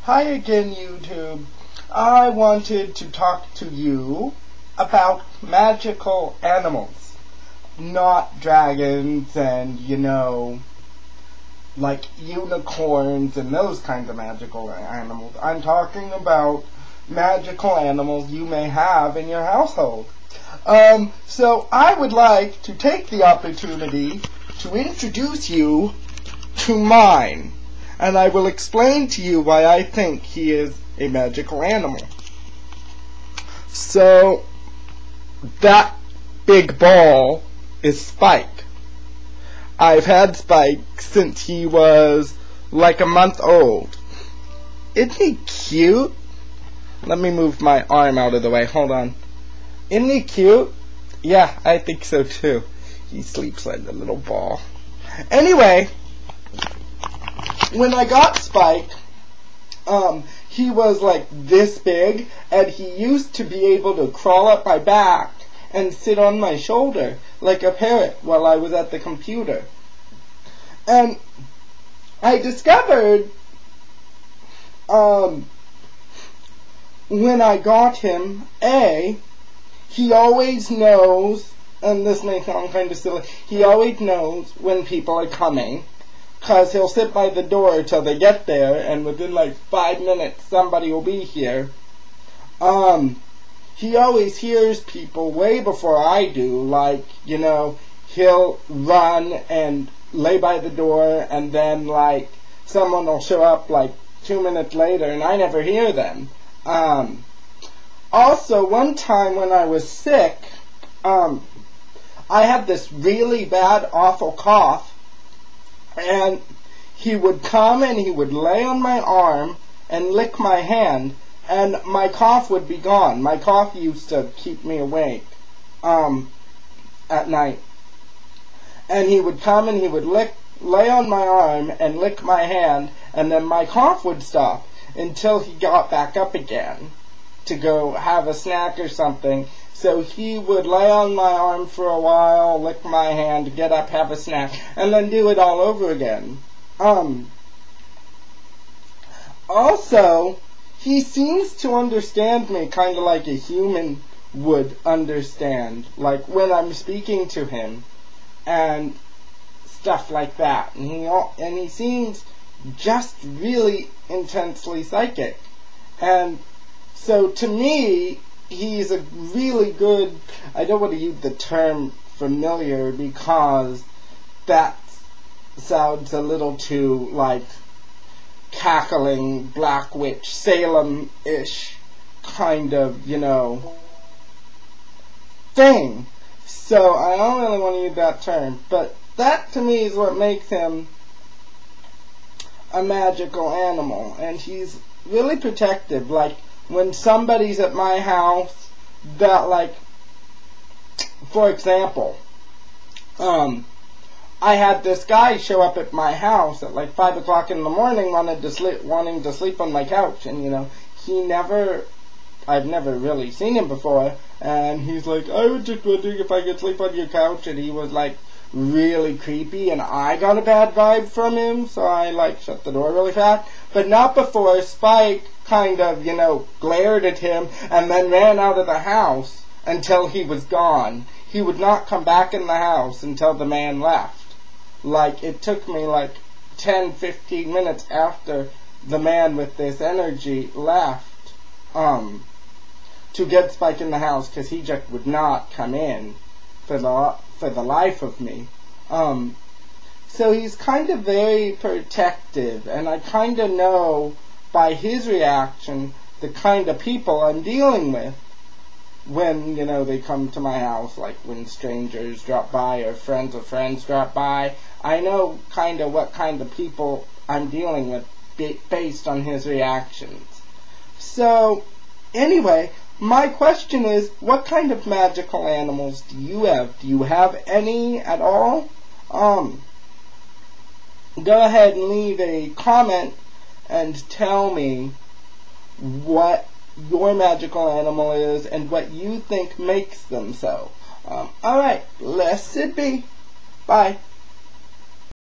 Hi again, YouTube. I wanted to talk to you about magical animals. Not dragons and, like unicorns and those kinds of magical animals. I'm talking about magical animals you may have in your household. So I would like to take the opportunity to introduce you to mine. And I will explain to you why I think he is a magical animal. So, that big ball is Spike. I've had Spike since he was like a month old. Isn't he cute? Let me move my arm out of the way. Hold on. Isn't he cute? Yeah, I think so too. He sleeps like a little ball. Anyway, when I got Spike, he was like this big, and he used to be able to crawl up my back and sit on my shoulder like a parrot while I was at the computer. And I discovered, when I got him, he always knows, and this may sound kind of silly, he always knows when people are coming. Because he'll sit by the door till they get there, and within like 5 minutes somebody will be here. He always hears people way before I do, like, he'll run and lay by the door, and then like someone will show up like 2 minutes later and I never hear them. Also, one time when I was sick, I had this really bad, awful cough. And he would come and he would lay on my arm and lick my hand, and my cough would be gone. My cough used to keep me awake at night. And he would come and he would lay on my arm and lick my hand, and then my cough would stop until he got back up again to go have a snack or something. So he would lay on my arm for a while, lick my hand, get up, have a snack, and then do it all over again. Also, he seems to understand me kind of like a human would understand, like when I'm speaking to him and stuff like that. And he seems just really intensely psychic. And so to me, he's a really good, I don't want to use the term familiar because that sounds a little too like cackling Black Witch, Salem-ish kind of, thing. So I don't really want to use that term, but that to me is what makes him a magical animal. And he's really protective, like when somebody's at my house that, like, for example, I had this guy show up at my house at like 5 o'clock in the morning wanting to sleep on my couch, and I've never really seen him before, and he's like, I was just wondering if I could sleep on your couch, and he was like really creepy, and I got a bad vibe from him, so I like shut the door really fast. But not before Spike kind of, glared at him and then ran out of the house until he was gone. He would not come back in the house until the man left. Like, it took me like 10-15 minutes after the man with this energy left to get Spike in the house, because he just would not come in for the life of me. So he's kind of very protective, and I kind of know by his reaction the kind of people I'm dealing with when, they come to my house, like when strangers drop by or friends of friends drop by. I know kind of what kind of people I'm dealing with based on his reactions. So, anyway, my question is, what kind of magical animals do you have? Do you have any at all? Go ahead and leave a comment and tell me what your magical animal is and what you think makes them so. Alright, blessed be. Bye.